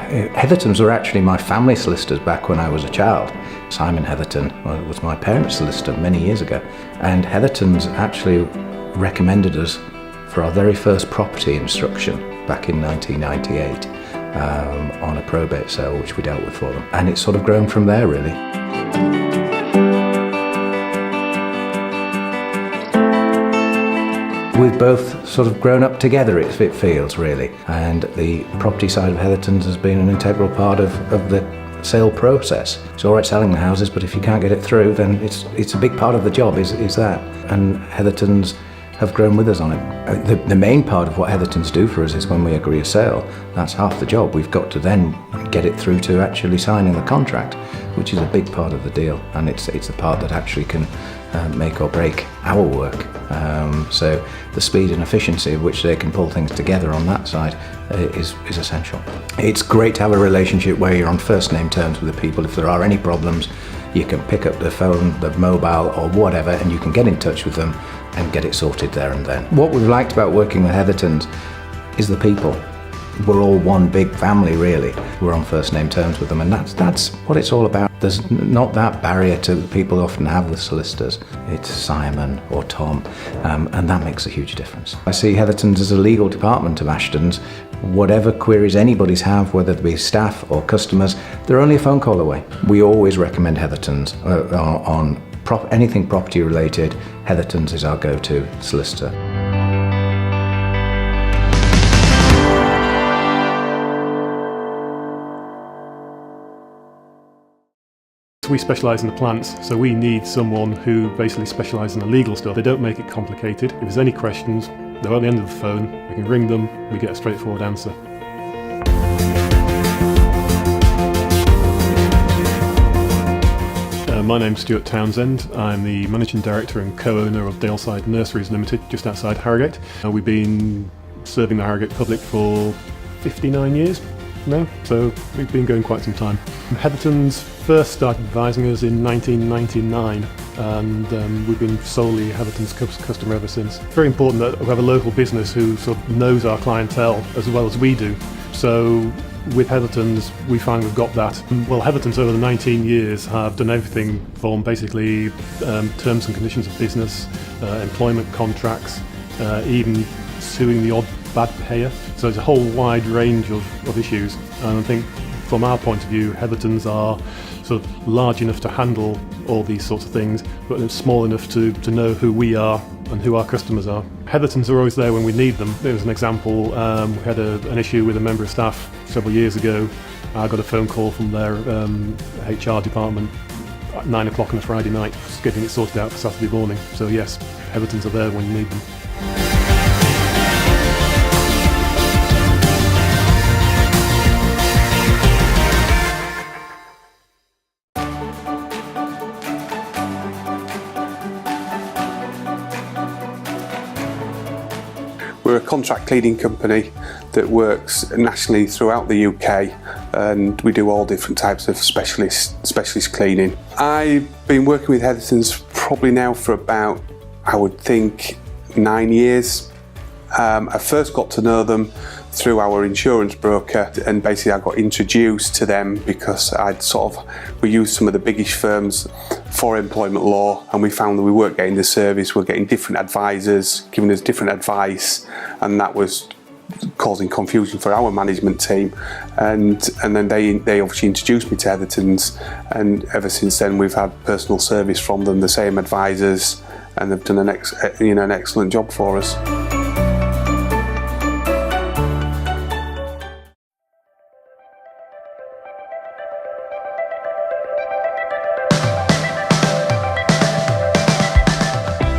Hethertons were actually my family solicitors back when I was a child. Simon Hetherton was my parents' solicitor many years ago, and Hethertons actually recommended us for our very first property instruction back in 1998 on a probate sale which we dealt with for them, and it's sort of grown from there really. We've both sort of grown up together, it feels really, and the property side of Hethertons has been an integral part of the sale process. It's all right selling the houses, but if you can't get it through, then it's a big part of the job is that, and Hethertons have grown with us on it. The main part of what Hethertons do for us is when we agree a sale, that's half the job. We've got to then get it through to actually signing the contract, which is a big part of the deal, and it's the part that actually can make or break our work. So the speed and efficiency of which they can pull things together on that side is essential. It's great to have a relationship where you're on first name terms with the people. If there are any problems, you can pick up the phone, the mobile or whatever, and you can get in touch with them and get it sorted there and then. What we've liked about working with Hethertons is the people. We're all one big family really. We're on first name terms with them, and that's what it's all about. There's not that barrier to people often have with solicitors. It's Simon or Tom, and that makes a huge difference. I see Hethertons as a legal department of Ashtons. Whatever queries anybody's have, whether it be staff or customers, they're only a phone call away. We always recommend Hethertons on anything property related. Hethertons is our go-to solicitor. We specialise in the plants, so we need someone who basically specialises in the legal stuff. They don't make it complicated. If there's any questions, they're at the end of the phone, we can ring them, we get a straightforward answer. My name's Stuart Townsend. I'm the Managing Director and co-owner of Daleside Nurseries Limited, just outside Harrogate. We've been serving the Harrogate public for 59 years now, so we've been going quite some time. Hethertons first started advising us in 1999, and we've been solely Hethertons customer ever since. It's very important that we have a local business who sort of knows our clientele as well as we do. So with Hethertons, we find we've got that. Well, Hethertons over the 19 years have done everything from basically terms and conditions of business, employment contracts, even suing the odd bad payer. So there's a whole wide range of issues, and I think from our point of view, Hethertons are sort of large enough to handle all these sorts of things, but they're small enough to know who we are and who our customers are. Hethertons are always there when we need them. There was an example, we had an issue with a member of staff several years ago. I got a phone call from their HR department at 9 o'clock on a Friday night, just getting it sorted out for Saturday morning. So yes, Hethertons are there when you need them. We're a contract cleaning company that works nationally throughout the UK, and we do all different types of specialist cleaning. I've been working with Hethertons probably now for about, I would think, 9 years. I first got to know them through our insurance broker, and basically I got introduced to them because we used some of the biggest firms for employment law, and we found that we weren't getting the service. We're getting different advisors giving us different advice, and that was causing confusion for our management team. And then they obviously introduced me to Hethertons, and ever since then we've had personal service from them, the same advisors, and they've done an excellent job for us.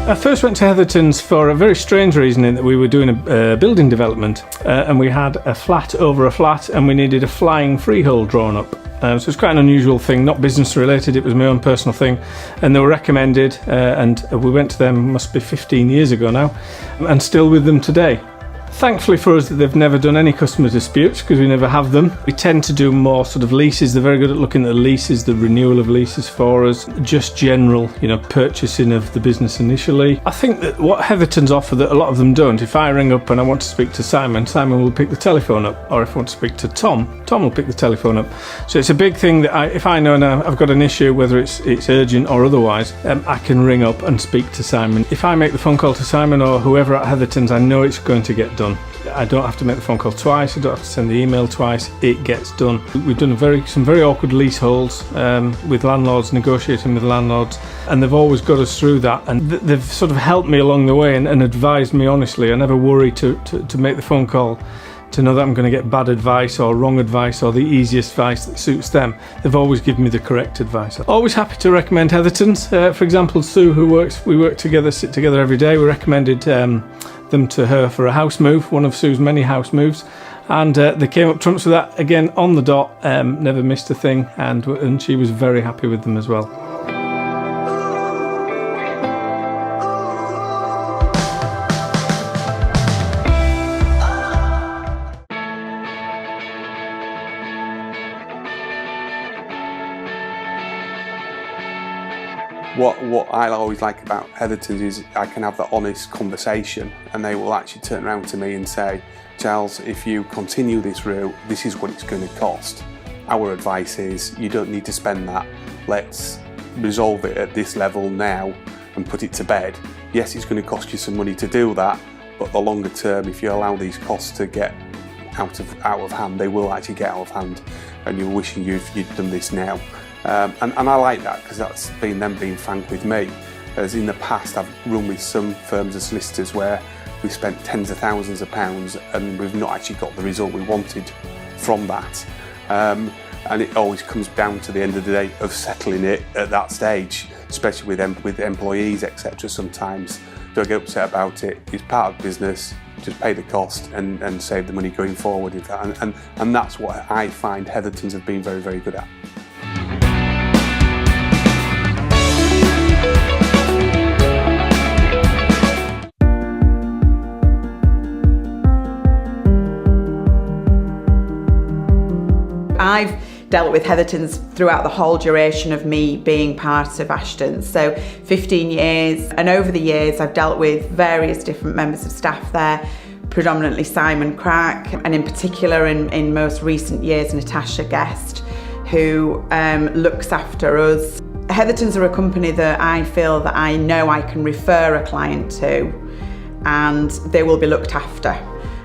I first went to Hethertons for a very strange reason, in that we were doing a building development and we had a flat over a flat, and we needed a flying freehold drawn up. So it's quite an unusual thing, not business related, it was my own personal thing, and they were recommended, and we went to them, must be 15 years ago now, and still with them today. Thankfully for us that they've never done any customer disputes because we never have them. We tend to do more sort of leases. They're very good at looking at the leases, the renewal of leases for us, just general, purchasing of the business initially. I think that what Hethertons offer that a lot of them don't, if I ring up and I want to speak to Simon, Simon will pick the telephone up. Or if I want to speak to Tom, Tom will pick the telephone up. So it's a big thing that if I know now I've got an issue, whether it's urgent or otherwise, I can ring up and speak to Simon. If I make the phone call to Simon or whoever at Hethertons, I know it's going to get done. I don't have to make the phone call twice, I don't have to send the email twice, it gets done. We've done some very awkward leaseholds with landlords, negotiating with landlords, and they've always got us through that, and they've sort of helped me along the way and advised me honestly. I never worry to make the phone call to know that I'm going to get bad advice or wrong advice or the easiest advice that suits them. They've always given me the correct advice. Always happy to recommend Hethertons. For example, Sue, we work together, sit together every day. We recommended them to her for a house move, one of Sue's many house moves, and they came up trumps with that again on the dot, never missed a thing, and she was very happy with them as well. What I always like about Hethertons is I can have that honest conversation and they will actually turn around to me and say, Charles, if you continue this route, this is what it's going to cost. Our advice is you don't need to spend that. Let's resolve it at this level now and put it to bed. Yes, it's going to cost you some money to do that, but the longer term, if you allow these costs to get out of hand, they will actually get out of hand, and you're wishing you'd done this now. And I like that because that's been them being frank with me. As in the past, I've run with some firms of solicitors where we've spent tens of thousands of pounds and we've not actually got the result we wanted from that. And it always comes down to the end of the day of settling it at that stage, especially with employees, etc. Sometimes don't get upset about it. It's part of business. Just pay the cost and save the money going forward. And that's what I find Hethertons have been very, very good at. I've dealt with Hethertons throughout the whole duration of me being part of Ashton, so 15 years, and over the years I've dealt with various different members of staff there, predominantly Simon Crack, and in particular in most recent years Natasha Guest, who looks after us. Hethertons are a company that I feel that I know I can refer a client to and they will be looked after.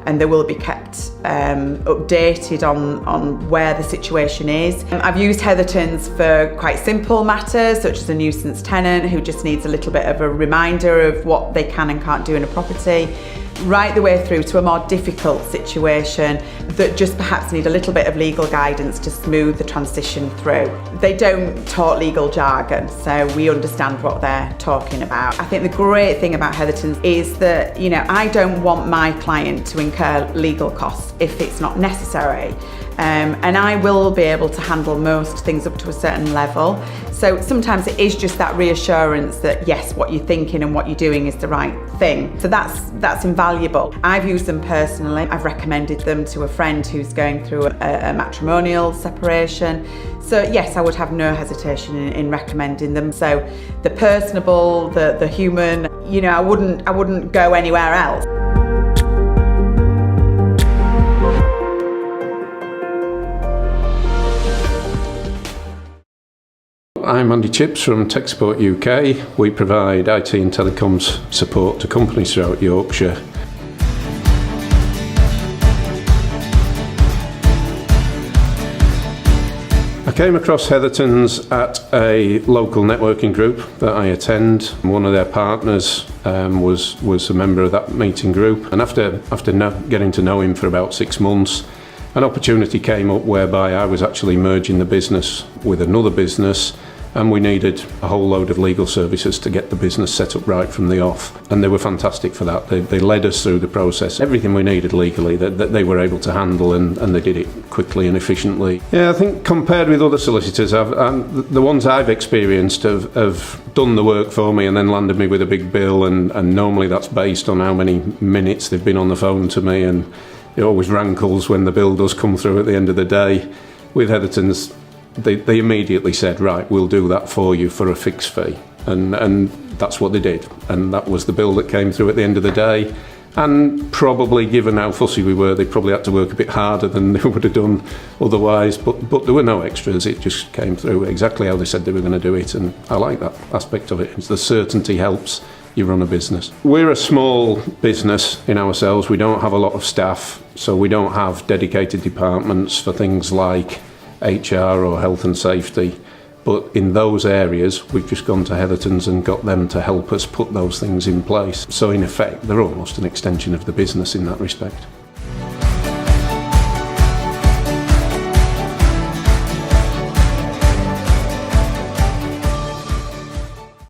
And they will be kept updated on where the situation is. I've used Hethertons for quite simple matters, such as a nuisance tenant who just needs a little bit of a reminder of what they can and can't do in a property, right the way through to a more difficult situation that just perhaps need a little bit of legal guidance to smooth the transition through. They don't talk legal jargon, so we understand what they're talking about. I think the great thing about Hethertons is that, I don't want my client to incur legal costs if it's not necessary. And I will be able to handle most things up to a certain level. So sometimes it is just that reassurance that yes, what you're thinking and what you're doing is the right thing. So that's invaluable. I've used them personally. I've recommended them to a friend who's going through a matrimonial separation. So yes, I would have no hesitation in recommending them. So the personable, the human, I wouldn't go anywhere else. I'm Andy Chips from Tech Support UK. We provide IT and telecoms support to companies throughout Yorkshire. I came across Hethertons at a local networking group that I attend. One of their partners was a member of that meeting group, and after getting to know him for about 6 months, an opportunity came up whereby I was actually merging the business with another business, and we needed a whole load of legal services to get the business set up right from the off. And they were fantastic for that. They led us through the process. Everything we needed legally that they were able to handle, and they did it quickly and efficiently. Yeah, I think compared with other solicitors, the ones I've experienced have done the work for me and then landed me with a big bill, and normally that's based on how many minutes they've been on the phone to me, and it always rankles when the bill does come through at the end of the day. With Hethertons, they immediately said, right, we'll do that for you for a fixed fee, and that's what they did, and that was the bill that came through at the end of the day. And probably, given how fussy we were, they probably had to work a bit harder than they would have done otherwise, but there were no extras. It just came through exactly how they said they were going to do it, and I like that aspect of it. It's the certainty helps you run a business. We're a small business in ourselves. We don't have a lot of staff, so we don't have dedicated departments for things like HR or health and safety. But in those areas, we've just gone to Hethertons and got them to help us put those things in place. So in effect, they're almost an extension of the business in that respect.